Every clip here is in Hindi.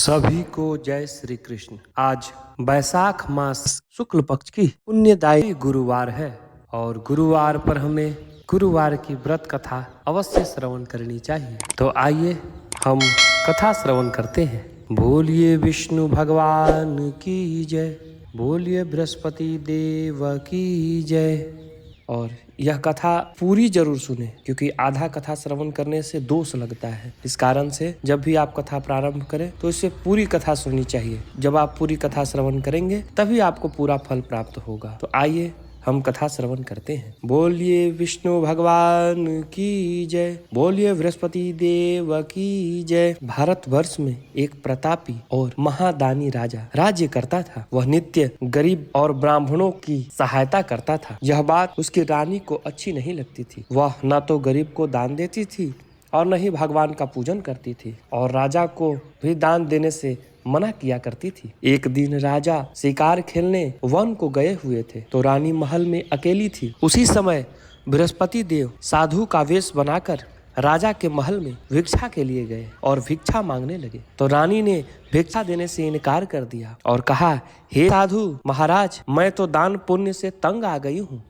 सभी को जय श्री कृष्ण। आज बैसाख मास शुक्ल पक्ष की पुण्यदायी गुरुवार है और गुरुवार पर हमें गुरुवार की व्रत कथा अवश्य श्रवण करनी चाहिए। तो आइए हम कथा श्रवण करते हैं। बोलिए विष्णु भगवान की जय, बोलिए बृहस्पति देव की जय। और यह कथा पूरी जरूर सुने, क्योंकि आधा कथा श्रवण करने से दोष लगता है। इस कारण से जब भी आप कथा प्रारंभ करें तो इससे पूरी कथा सुननी चाहिए। जब आप पूरी कथा श्रवण करेंगे तभी आपको पूरा फल प्राप्त होगा। तो आइए हम कथा श्रवण करते हैं। बोलिए विष्णु भगवान की जय, बोलिए बृहस्पति देव की जय। भारतवर्ष में एक प्रतापी और महादानी राजा राज्य करता था। वह नित्य गरीब और ब्राह्मणों की सहायता करता था। यह बात उसकी रानी को अच्छी नहीं लगती थी। वह न तो गरीब को दान देती थी और न ही भगवान का पूजन करती थी, और राजा को भी दान देने से मना किया करती थी। एक दिन राजा शिकार खेलने वन को गए हुए थे, तो रानी महल में अकेली थी। उसी समय बृहस्पति देव साधु का वेश बनाकर राजा के महल में भिक्षा के लिए गए और भिक्षा मांगने लगे। तो रानी ने भिक्षा देने से इनकार कर दिया और कहा, हे साधु महाराज, मैं तो दान पुण्य से तंग आ गई हूँ।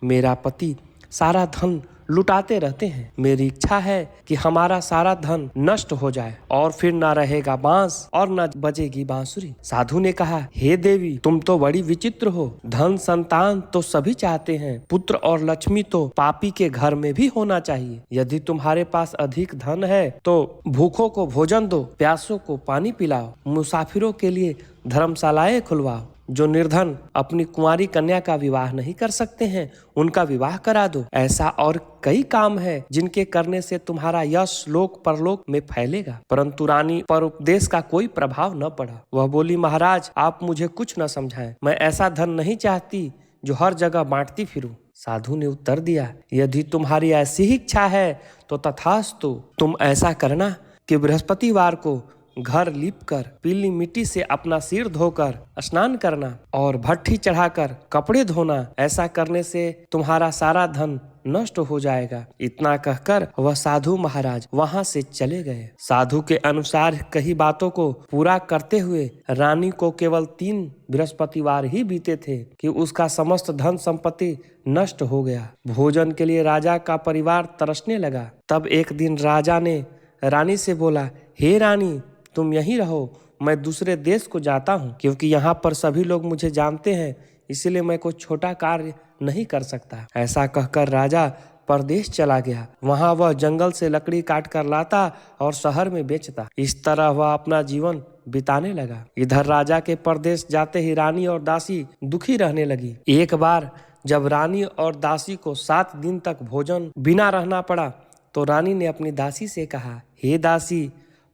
मेरा पति सारा धन लुटाते रहते हैं। मेरी इच्छा है कि हमारा सारा धन नष्ट हो जाए और फिर न रहेगा बांस और न बजेगी बांसुरी। साधु ने कहा, हे देवी, तुम तो बड़ी विचित्र हो। धन संतान तो सभी चाहते हैं, पुत्र और लक्ष्मी तो पापी के घर में भी होना चाहिए। यदि तुम्हारे पास अधिक धन है तो भूखों को भोजन दो, प्यासों को पानी पिलाओ, मुसाफिरों के लिए धर्मशालाएं खुलवाओ। जो निर्धन अपनी कुंवारी कन्या का विवाह नहीं कर सकते हैं, उनका विवाह करा दो। ऐसा और कई काम है जिनके करने से तुम्हारा यश लोक परलोक में फैलेगा। परंतु रानी पर उपदेश का कोई प्रभाव न पड़ा। वह बोली, महाराज, आप मुझे कुछ न समझाएं। मैं ऐसा धन नहीं चाहती जो हर जगह बांटती फिरूं। साधु ने उत्तर दिया, यदि तुम्हारी ऐसी ही इच्छा है तो तथास्तु। तुम ऐसा करना कि बृहस्पतिवार को घर लीपकर पीली मिट्टी से अपना सिर धोकर स्नान करना और भट्ठी चढ़ाकर कपड़े धोना। ऐसा करने से तुम्हारा सारा धन नष्ट हो जाएगा। इतना कहकर वह साधु महाराज वहां से चले गए। साधु के अनुसार कई बातों को पूरा करते हुए रानी को केवल 3 बृहस्पतिवार ही बीते थे कि उसका समस्त धन संपत्ति नष्ट हो गया। भोजन के लिए राजा का परिवार तरसने लगा। तब एक दिन राजा ने रानी से बोला, हे रानी, तुम यहीं रहो, मैं दूसरे देश को जाता हूँ, क्योंकि यहाँ पर सभी लोग मुझे जानते हैं, इसलिए मैं कोई छोटा कार्य नहीं कर सकता। ऐसा कहकर राजा परदेश चला गया। वहाँ वह जंगल से लकड़ी काट कर लाता और शहर में बेचता। इस तरह वह अपना जीवन बिताने लगा। इधर राजा के परदेश जाते ही रानी और दासी दुखी रहने लगी। एक बार जब रानी और दासी को 7 दिन तक भोजन बिना रहना पड़ा, तो रानी ने अपनी दासी से कहा, हे दासी,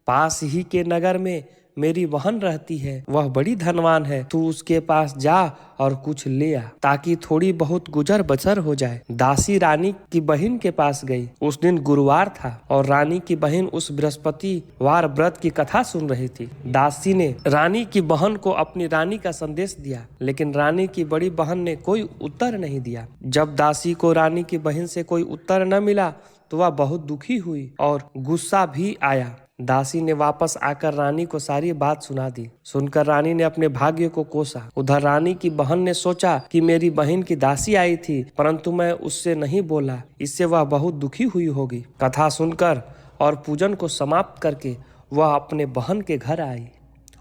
पास ही के नगर में मेरी बहन रहती है, वह बड़ी धनवान है। तू उसके पास जा और कुछ ले आ, ताकि थोड़ी बहुत गुजर बसर हो जाए। दासी रानी की बहन के पास गई। उस दिन गुरुवार था और रानी की बहन उस बृहस्पतिवार व्रत की कथा सुन रही थी। दासी ने रानी की बहन को अपनी रानी का संदेश दिया, लेकिन रानी की बड़ी बहन ने कोई उत्तर नहीं दिया। जब दासी को रानी की बहन से कोई उत्तर न मिला तो वह बहुत दुखी हुई और गुस्सा भी आया। दासी ने वापस आकर रानी को सारी बात सुना दी। सुनकर रानी ने अपने भाग्य को कोसा। उधर रानी की बहन ने सोचा कि मेरी बहन की दासी आई थी, परंतु मैं उससे नहीं बोला, इससे वह बहुत दुखी हुई होगी। कथा सुनकर और पूजन को समाप्त करके वह अपने बहन के घर आई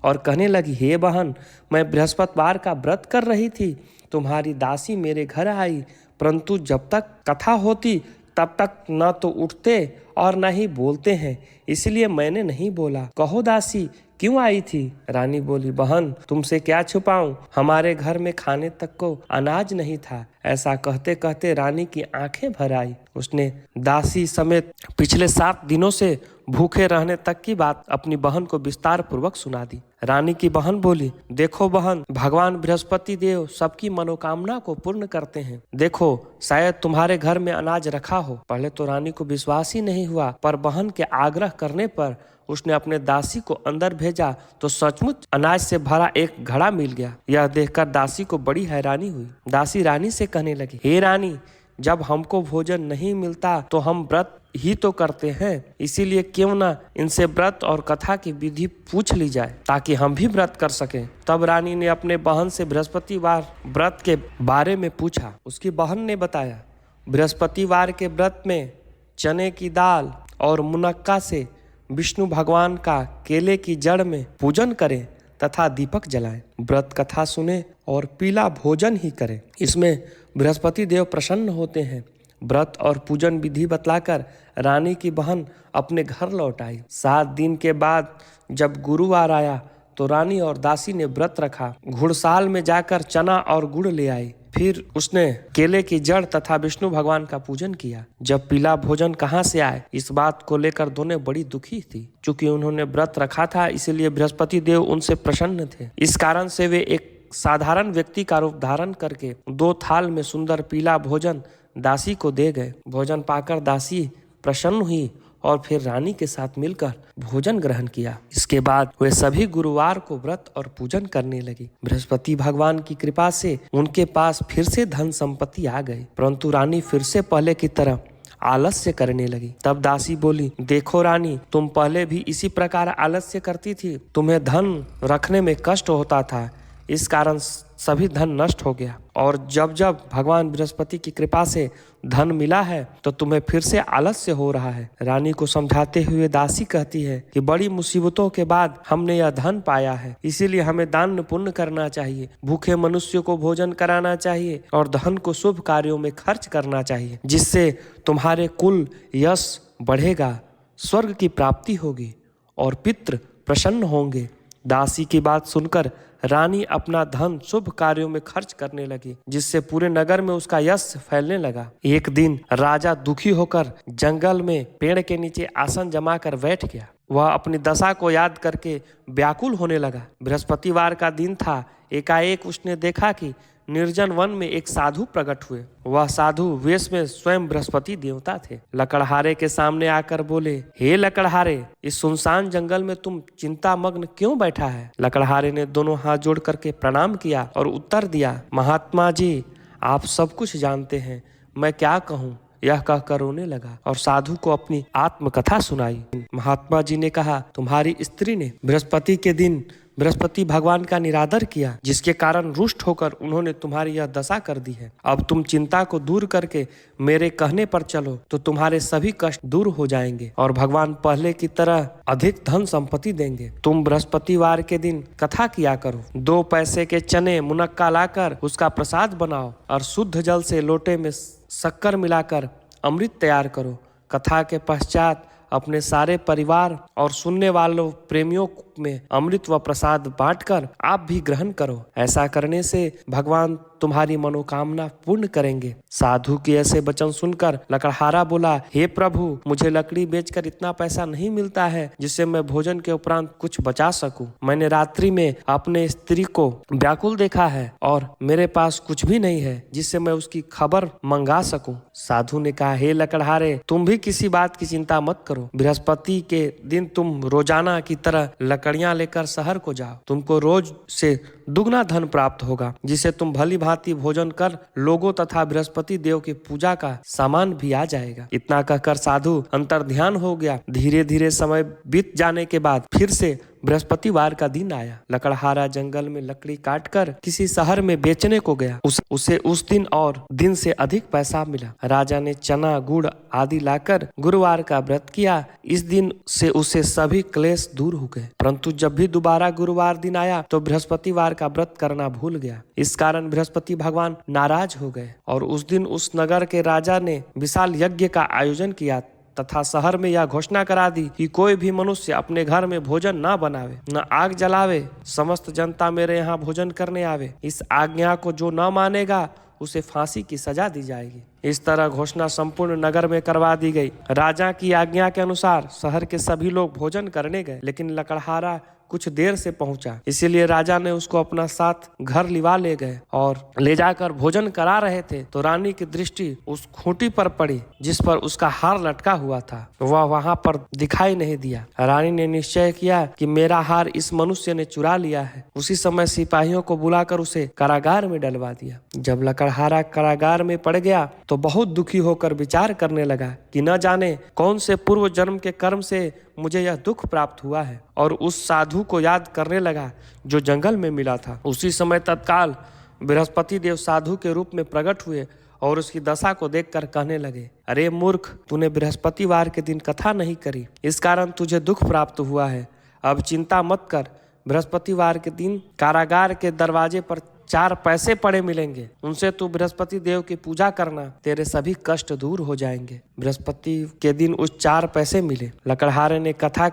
और कहने लगी, हे बहन, मैं बृहस्पतिवार का व्रत कर रही थी, तुम्हारी दासी मेरे घर आई, परंतु जब तक कथा होती तब तक न तो उठते और न ही बोलते हैं, इसलिए मैंने नहीं बोला। कहो दासी, क्यों आई थी? रानी बोली, बहन, तुमसे क्या छुपाऊं, हमारे घर में खाने तक को अनाज नहीं था। ऐसा कहते कहते रानी की आंखें भर आई। उसने दासी समेत पिछले 7 दिनों से भूखे रहने तक की बात अपनी बहन को विस्तार पूर्वक सुना दी। रानी की बहन बोली, देखो बहन, भगवान बृहस्पति देव सबकी मनोकामना को पूर्ण करते हैं। देखो, शायद तुम्हारे घर में अनाज रखा हो। पहले तो रानी को विश्वास ही नहीं हुआ, पर बहन के आग्रह करने पर उसने अपने दासी को अंदर भेजा तो सचमुच अनाज से भरा एक घड़ा मिल गया। यह देखकर दासी को बड़ी हैरानी हुई। दासी रानी से कहने लगी, हे रानी, जब हमको भोजन नहीं मिलता तो हम व्रत ही तो करते हैं, इसीलिए क्यों ना इनसे व्रत और कथा की विधि पूछ ली जाए ताकि हम भी व्रत कर सकें। तब रानी ने अपने बहन से बृहस्पतिवार व्रत के बारे में पूछा। उसकी बहन ने बताया, बृहस्पतिवार के व्रत में चने की दाल और मुनक्का से विष्णु भगवान का केले की जड़ में पूजन करें तथा दीपक जलाएं, व्रत कथा सुने और पीला भोजन ही करें। इसमें बृहस्पति देव प्रसन्न होते हैं। व्रत और पूजन विधि बतलाकर रानी की बहन अपने घर लौट आई। 7 दिन के बाद जब गुरुवार आया तो रानी और दासी ने व्रत रखा। घुड़साल में जाकर चना और गुड़ ले आई। फिर उसने केले की जड़ तथा विष्णु भगवान का पूजन किया। जब पीला भोजन कहाँ से आए, इस बात को लेकर दोनों बड़ी दुखी थी। चूंकि उन्होंने व्रत रखा था, इसलिए बृहस्पति देव उनसे प्रसन्न थे। इस कारण से वे एक साधारण व्यक्ति का रूप धारण करके 2 थाल में सुंदर पीला भोजन दासी को दे गए। भोजन पाकर दासी प्रसन्न हुई और फिर रानी के साथ मिलकर भोजन ग्रहण किया। इसके बाद वे सभी गुरुवार को व्रत और पूजन करने लगी। बृहस्पति भगवान की कृपा से उनके पास फिर से धन संपत्ति आ गई, परंतु रानी फिर से पहले की तरह आलस्य करने लगी। तब दासी बोली, देखो रानी, तुम पहले भी इसी प्रकार आलस्य करती थी। तुम्हें धन रखने में कष्ट होता था, इस कारण सभी धन नष्ट हो गया, और जब जब भगवान बृहस्पति की कृपा से धन मिला है तो तुम्हें फिर से आलस्य हो रहा है। रानी को समझाते हुए दासी कहती है कि बड़ी मुसीबतों के बाद हमने यह धन पाया है, इसीलिए हमें दान पुण्य करना चाहिए, भूखे मनुष्य को भोजन कराना चाहिए और धन को शुभ कार्यों में खर्च करना चाहिए, जिससे तुम्हारे कुल यश बढ़ेगा, स्वर्ग की प्राप्ति होगी और पितृ प्रसन्न होंगे। दासी की बात सुनकर रानी अपना धन शुभ कार्यों में खर्च करने लगी, जिससे पूरे नगर में उसका यश फैलने लगा। एक दिन राजा दुखी होकर जंगल में पेड़ के नीचे आसन जमाकर बैठ गया। वह अपनी दशा को याद करके व्याकुल होने लगा। बृहस्पतिवार का दिन था। एकाएक उसने देखा कि निर्जन वन में एक साधु प्रकट हुए। वह साधु वेश में स्वयं बृहस्पति देवता थे। लकड़हारे के सामने आकर बोले, हे लकड़हारे, इस सुनसान जंगल में तुम चिंता मग्न क्यों बैठा है? लकड़हारे ने दोनों हाथ जोड़ करके प्रणाम किया और उत्तर दिया, महात्मा जी, आप सब कुछ जानते हैं, मैं क्या कहूँ? यह कहकर रोने लगा और साधु को अपनी आत्मकथा सुनाई। महात्मा जी ने कहा, तुम्हारी स्त्री ने बृहस्पति के दिन बृहस्पति भगवान का निरादर किया, जिसके कारण रुष्ट होकर उन्होंने तुम्हारी यह दशा कर दी है। अब तुम चिंता को दूर करके मेरे कहने पर चलो तो तुम्हारे सभी कष्ट दूर हो जाएंगे और भगवान पहले की तरह अधिक धन संपत्ति देंगे। तुम बृहस्पतिवार के दिन कथा किया करो। 2 पैसे के चने मुनक्का लाकर उसका प्रसाद बनाओ और शुद्ध जल से लोटे में शक्कर मिलाकर अमृत तैयार करो। कथा के पश्चात अपने सारे परिवार और सुनने वालों प्रेमियों में अमृत व प्रसाद बांटकर आप भी ग्रहण करो। ऐसा करने से भगवान तुम्हारी मनोकामना पूर्ण करेंगे। साधु के ऐसे वचन सुनकर लकड़हारा बोला, हे प्रभु, मुझे लकड़ी बेचकर इतना पैसा नहीं मिलता है जिससे मैं भोजन के उपरांत कुछ बचा सकूं। मैंने रात्रि में अपने स्त्री को व्याकुल देखा है और मेरे पास कुछ भी नहीं है जिससे मैं उसकी खबर मंगा सकूं। साधु ने कहा, हे लकड़हारे, तुम भी किसी बात की चिंता मत करो। बृहस्पति के दिन तुम रोजाना की तरह लकड़ियां लेकर शहर को जाओ। तुमको रोज से दुगना धन प्राप्त होगा, जिससे तुम भली भांति भोजन कर लोगों तथा बृहस्पति देव की पूजा का सामान भी आ जाएगा। इतना कहकर साधु अंतर्ध्यान हो गया। धीरे धीरे समय बीत जाने के बाद फिर से बृहस्पतिवार का दिन आया। लकड़हारा जंगल में लकड़ी काटकर किसी शहर में बेचने को गया। उसे उस दिन और दिन से अधिक पैसा मिला। राजा ने चना गुड़ आदि लाकर गुरुवार का व्रत किया। इस दिन से उसे सभी क्लेश दूर हो गए। परंतु जब भी दोबारा गुरुवार दिन आया तो बृहस्पतिवार का व्रत करना भूल गया। इस कारण बृहस्पति भगवान नाराज हो गए और उस दिन उस नगर के राजा ने विशाल यज्ञ का आयोजन किया तथा शहर में यह घोषणा करा दी कि कोई भी मनुष्य अपने घर में भोजन न बनावे, न आग जलावे, समस्त जनता मेरे यहाँ भोजन करने आवे। इस आज्ञा को जो न मानेगा उसे फांसी की सजा दी जाएगी। इस तरह घोषणा संपूर्ण नगर में करवा दी गई। राजा की आज्ञा के अनुसार शहर के सभी लोग भोजन करने गए, लेकिन लकड़हारा कुछ देर से पहुंचा, इसीलिए राजा ने उसको अपना साथ घर लिवा ले गए और ले जाकर भोजन करा रहे थे तो रानी की दृष्टि उस खूंटी पर पड़ी जिस पर उसका हार लटका हुआ था। वह वहां पर दिखाई नहीं दिया। रानी ने निश्चय किया कि मेरा हार इस मनुष्य ने चुरा लिया है। उसी समय सिपाहियों को बुलाकर उसे कारागार में डलवा दिया। जब लकड़हारा कारागार में पड़ गया तो बहुत दुखी होकर विचार करने लगा कि न जाने कौन से पूर्व जन्म के कर्म से मुझे यह दुख प्राप्त हुआ है, और उस साधु को याद करने लगा जो जंगल में मिला था। उसी समय तत्काल बृहस्पति देव साधु के रूप में प्रकट हुए और उसकी दशा को देखकर कहने लगे, अरे मूर्ख, तूने बृहस्पतिवार के दिन कथा नहीं करी, इस कारण तुझे दुख प्राप्त हुआ है। अब चिंता मत कर, बृहस्पतिवार के दिन कारागार के दरवाजे पर 4 पैसे पड़े मिलेंगे, उनसे तू बृहस्पति देव की पूजा करना, तेरे सभी कष्ट दूर हो जाएंगे। बृहस्पति के दिन उस 4 पैसे मिले। लकड़हारे ने कथा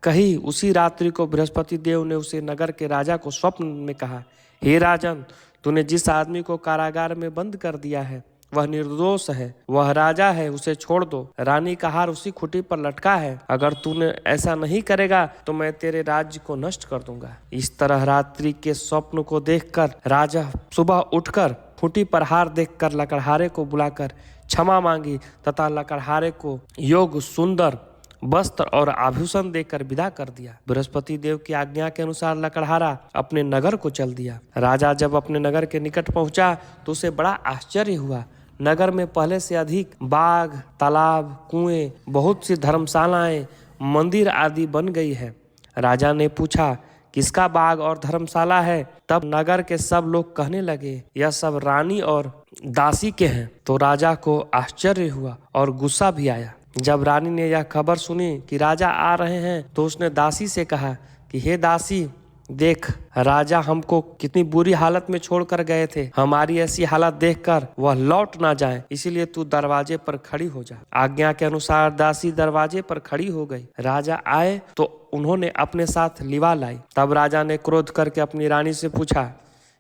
कही। उसी रात्रि को बृहस्पति देव ने उसे नगर के राजा को स्वप्न में कहा, हे राजन, तूने जिस आदमी को कारागार में बंद कर दिया है वह निर्दोष है, वह राजा है, उसे छोड़ दो। रानी का हार उसी खूंटी पर लटका है। अगर तूने ऐसा नहीं करेगा तो मैं तेरे राज्य को नष्ट कर दूंगा। इस तरह रात्रि के स्वप्न को देखकर राजा सुबह उठकर खूंटी पर हार देखकर लकड़हारे को बुलाकर क्षमा मांगी तथा लकड़हारे को योग्य सुंदर वस्त्र और आभूषण देकर विदा कर दिया। बृहस्पति देव की आज्ञा के अनुसार लकड़हारा अपने नगर को चल दिया। राजा जब अपने नगर के निकट पहुंचा तो उसे बड़ा आश्चर्य हुआ। नगर में पहले से अधिक बाग, तालाब, कुएं, बहुत सी धर्मशालाएं, मंदिर आदि बन गई है। राजा ने पूछा, किसका बाग और धर्मशाला है? तब नगर के सब लोग कहने लगे, यह सब रानी और दासी के हैं। तो राजा को आश्चर्य हुआ और गुस्सा भी आया। जब रानी ने यह खबर सुनी कि राजा आ रहे हैं तो उसने दासी से कहा कि हे दासी, देख, राजा हमको कितनी बुरी हालत में छोड़कर गए थे। हमारी ऐसी हालत देखकर वह लौट ना जाए, इसीलिए तू दरवाजे पर खड़ी हो जा। आज्ञा के अनुसार दासी दरवाजे पर खड़ी हो गई। राजा आए तो उन्होंने अपने साथ लिवा लाई। तब राजा ने क्रोध करके अपनी रानी से पूछा,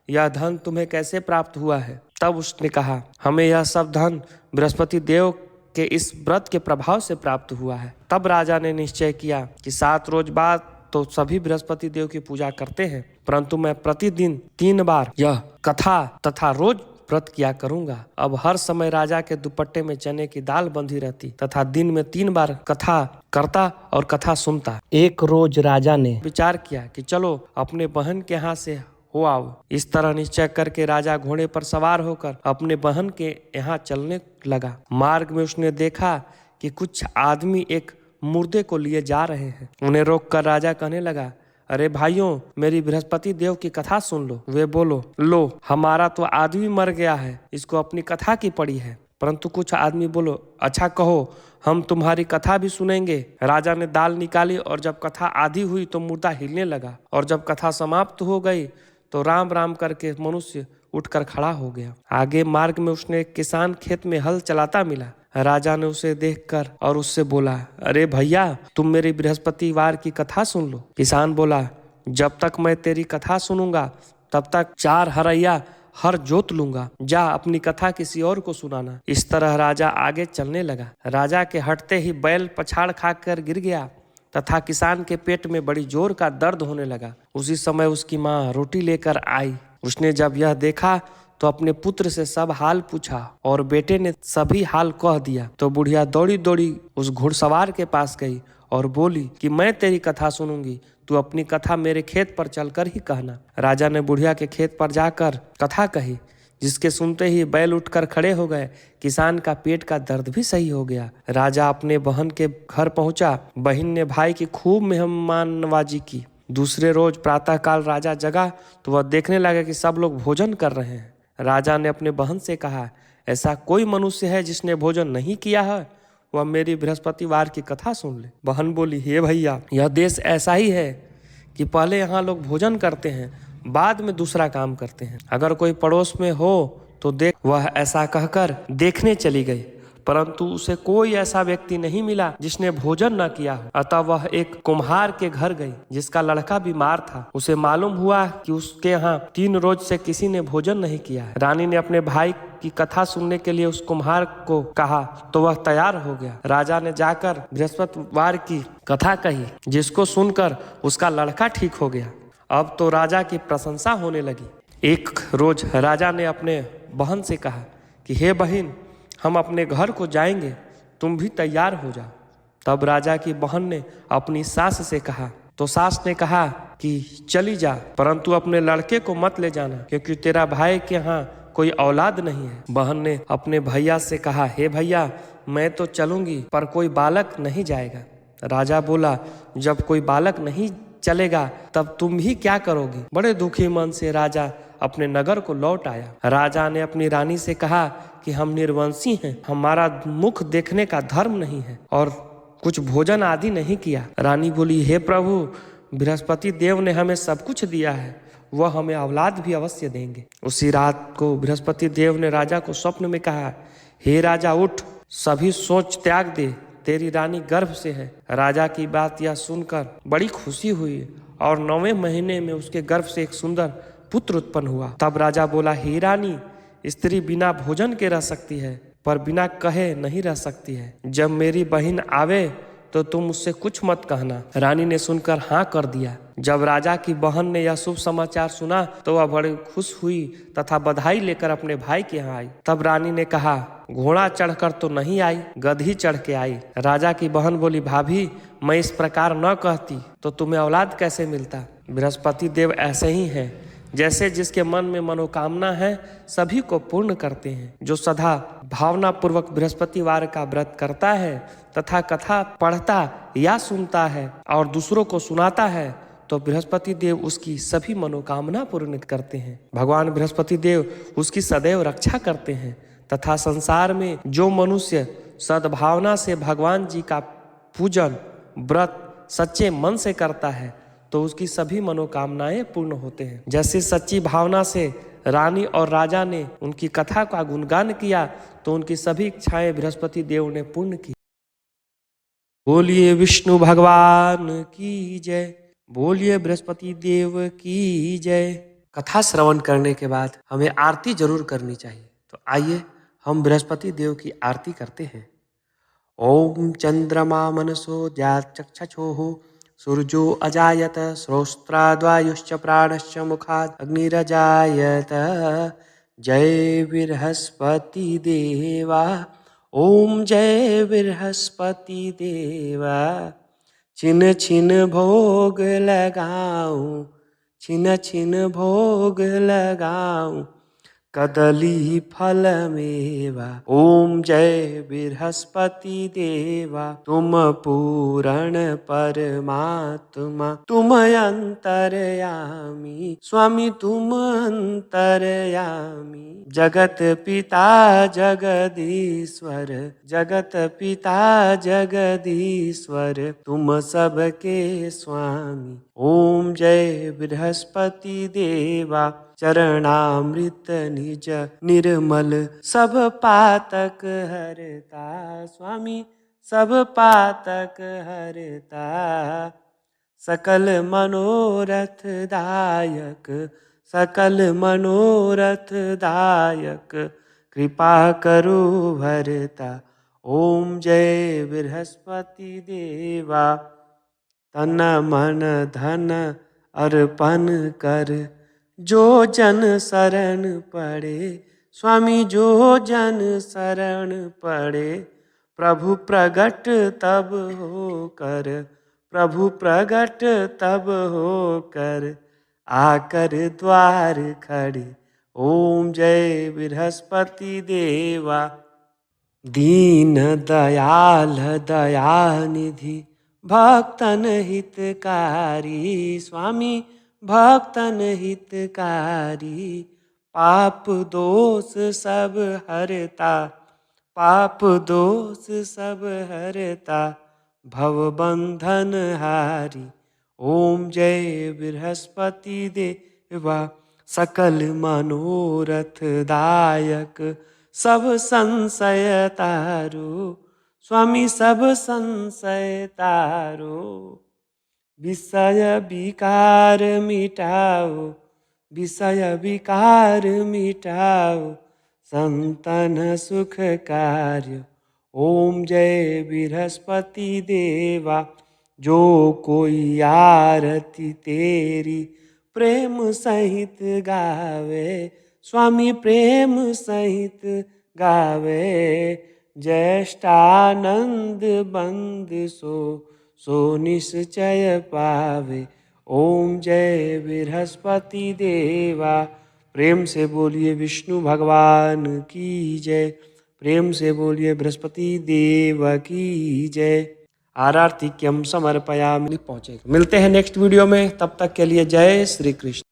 यह धन तुम्हें कैसे प्राप्त हुआ है? तब उसने कहा, हमें यह सब धन बृहस्पति देव के इस व्रत के प्रभाव से प्राप्त हुआ है। तब राजा ने निश्चय किया कि 7 रोज बाद तो सभी बृहस्पति देव की पूजा करते हैं, परंतु मैं प्रतिदिन 3 बार यह कथा तथा रोज व्रत किया करूंगा। अब हर समय राजा के दुपट्टे में चने की दाल बंधी रहती तथा दिन में 3 बार कथा करता और कथा सुनता। एक रोज राजा ने विचार किया कि चलो अपने बहन के यहाँ से हो आओ। इस तरह निश्चय करके राजा घोड़े पर सवार होकर अपने बहन के यहाँ चलने लगा। मार्ग में उसने देखा कि कुछ आदमी एक मुर्दे को लिए जा रहे हैं। उन्हें रोककर राजा कहने लगा, अरे भाइयों, मेरी बृहस्पति देव की कथा सुन लो। वे बोलो, लो, हमारा तो आदमी मर गया है, इसको अपनी कथा की पड़ी है। परंतु कुछ आदमी बोलो, अच्छा कहो, हम तुम्हारी कथा भी सुनेंगे। राजा ने दाल निकाली और जब कथा आधी हुई तो मुर्दा हिलने लगा, और जब कथा समाप्त हो गई तो राम राम करके मनुष्य उठकर खड़ा हो गया। आगे मार्ग में उसने एक किसान खेत में हल चलाता मिला। राजा ने उसे देखकर और उससे बोला, अरे भैया, तुम मेरी बृहस्पतिवार की कथा सुन लो। किसान बोला, जब तक मैं तेरी कथा सुनूंगा तब तक 4 हरैया हर जोत लूंगा। जा अपनी कथा किसी और को सुनाना। इस तरह राजा आगे चलने लगा। राजा के हटते ही बैल पछाड़ खाकर गिर गया तथा किसान के पेट में बड़ी जोर का दर्द होने लगा। उसी समय उसकी माँ रोटी लेकर आई। उसने जब यह देखा तो अपने पुत्र से सब हाल पूछा और बेटे ने सभी हाल कह दिया। तो बुढ़िया दौड़ी दौड़ी उस घुड़सवार के पास गई और बोली कि मैं तेरी कथा सुनूंगी, तू अपनी कथा मेरे खेत पर चलकर ही कहना। राजा ने बुढ़िया के खेत पर जाकर कथा कही, जिसके सुनते ही बैल उठकर खड़े हो गए। किसान का पेट का दर्द भी सही हो गया। राजा अपने बहन के घर पहुंचा। बहन ने भाई की खूब मेहमान नवाजी की। दूसरे रोज प्रातःकाल राजा जगा तो वह देखने लगा कि सब लोग भोजन कर रहे हैं। राजा ने अपने बहन से कहा, ऐसा कोई मनुष्य है जिसने भोजन नहीं किया है? वह मेरी बृहस्पतिवार की कथा सुन ले। बहन बोली, हे भैया, यह देश ऐसा ही है कि पहले यहाँ लोग भोजन करते हैं, बाद में दूसरा काम करते हैं। अगर कोई पड़ोस में हो तो देख। वह ऐसा कहकर देखने चली गई। परंतु उसे कोई ऐसा व्यक्ति नहीं मिला जिसने भोजन न किया हो। अतः वह एक कुम्हार के घर गई जिसका लड़का बीमार था। उसे मालूम हुआ कि उसके यहाँ 3 रोज से किसी ने भोजन नहीं किया है। रानी ने अपने भाई की कथा सुनने के लिए उस कुम्हार को कहा तो वह तैयार हो गया। राजा ने जाकर बृहस्पतिवार की कथा कही जिसको सुनकर उसका लड़का ठीक हो गया। अब तो राजा की प्रशंसा होने लगी। एक रोज राजा ने अपने बहन से कहा कि हे बहन, हम अपने घर को जाएंगे, तुम भी तैयार हो जा। तब राजा की बहन ने अपनी सास से कहा तो सास ने कहा कि चली जा, परंतु अपने लड़के को मत ले जाना क्योंकि तेरा भाई के यहाँ कोई औलाद नहीं है। बहन ने अपने भैया से कहा हे भैया, मैं तो चलूंगी पर कोई बालक नहीं जाएगा। राजा बोला जब कोई बालक नहीं चलेगा तब तुम ही क्या करोगी। बड़े दुखी मन से राजा अपने नगर को लौट आया। राजा ने अपनी रानी से कहा कि हम निर्वंशी हैं, हमारा मुख देखने का धर्म नहीं है और कुछ भोजन आदि नहीं किया। रानी बोली हे प्रभु, बृहस्पति देव ने हमें सब कुछ दिया है, वह हमें औलाद भी अवश्य देंगे। उसी रात को बृहस्पति देव ने राजा को स्वप्न में कहा हे राजा उठ, सभी सोच त्याग दे, तेरी रानी गर्भ से है। राजा की बात यह सुनकर बड़ी खुशी हुई और 9वें महीने में उसके गर्भ से एक सुंदर पुत्र उत्पन्न हुआ। तब राजा बोला हे रानी, स्त्री बिना भोजन के रह सकती है पर बिना कहे नहीं रह सकती है। जब मेरी बहन आवे तो तुम उससे कुछ मत कहना। रानी ने सुनकर हाँ कर दिया। जब राजा की बहन ने यह शुभ समाचार सुना तो वह बड़ी खुश हुई तथा बधाई लेकर अपने भाई के यहाँ आई। तब रानी ने कहा घोड़ा चढ़कर तो नहीं आई, गधी चढ़ के आई। राजा की बहन बोली भाभी, मैं इस प्रकार न कहती तो तुम्हें औलाद कैसे मिलता। बृहस्पति देव ऐसे ही हैं, जैसे जिसके मन में मनोकामना है सभी को पूर्ण करते हैं। जो सदा भावना पूर्वक बृहस्पतिवार का व्रत करता है तथा कथा पढ़ता या सुनता है और दूसरों को सुनाता है तो बृहस्पति देव उसकी सभी मनोकामना पूर्ण करते हैं। भगवान बृहस्पति देव उसकी सदैव रक्षा करते हैं तथा संसार में जो मनुष्य सद्भावना से भगवान जी का पूजन व्रत सच्चे मन से करता है तो उसकी सभी मनोकामनाएं पूर्ण होते हैं। जैसे सच्ची भावना से रानी और राजा ने उनकी कथा का गुणगान किया तो उनकी सभी इच्छाएं बृहस्पति देव ने पूर्ण की। बोलिए विष्णु भगवान की जय, बोलिए बृहस्पति देव की जय। कथा श्रवण करने के बाद हमें आरती जरूर करनी चाहिए। तो आइए हम बृहस्पति देव की आरती करते हैं। ओम चंद्रमा मनसो जात चक्षुः सूर्यो अजायत श्रोत्राद्वायुश्च प्राणश्च मुखात् अग्निरजायत। जय बृहस्पति देवा, ओम जय बृहस्पति देवा। छिन छिन भोग लगाऊं, छिन छिन भोग लगाऊं, कदली फल मेवा। ओम जय बृहस्पति देवा, तुम पूरण परमात्मा, तुम अंतर्यामी स्वामी, तुम अंतर्यामी। जगत पिता जगदीश्वर, जगत पिता जगदीश्वर, तुम सबके स्वामी। ओम जय बृहस्पति देवा, चरणामृत निज निर्मल, सब पातक हरता स्वामी, सब पातक हरता। सकल मनोरथ दायक, सकल मनोरथ दायक, कृपा करो भरता। ओम जय बृहस्पति देवा, तन मन धन अर्पण कर, जो जन शरण पड़े स्वामी, जो जन शरण पड़े। प्रभु प्रगट तब हो कर, प्रभु प्रगट तब हो कर, आकर द्वार खड़े। ओम जय बृहस्पति देवा, दीन दयाल दयानिधि, भक्तन हितकारी स्वामी, भक्तन हितकारी। पाप दोष सब हरता, पाप दोष सब हरता, भव बंधन हारी। ओम जय बृहस्पति देवा, सकल मनोरथ दायक, सब संशय तारो, स्वामी सब संशय तारो। विषय विकार मिटाओ, विषय विकार मिटाओ, संतन सुख कार्य। ओम जय बृहस्पति देवा, जो कोई आरती तेरी प्रेम सहित गावे, स्वामी प्रेम सहित गावे। ज्येष्ठानंद बंद सो निश्चय पावे। ओम जय बृहस्पति देवा। प्रेम से बोलिए विष्णु भगवान की जय, प्रेम से बोलिए बृहस्पति देव की जय। आरतिक्यम समर्पयामि पहुंचेगा। मिलते हैं नेक्स्ट वीडियो में, तब तक के लिए जय श्री कृष्ण।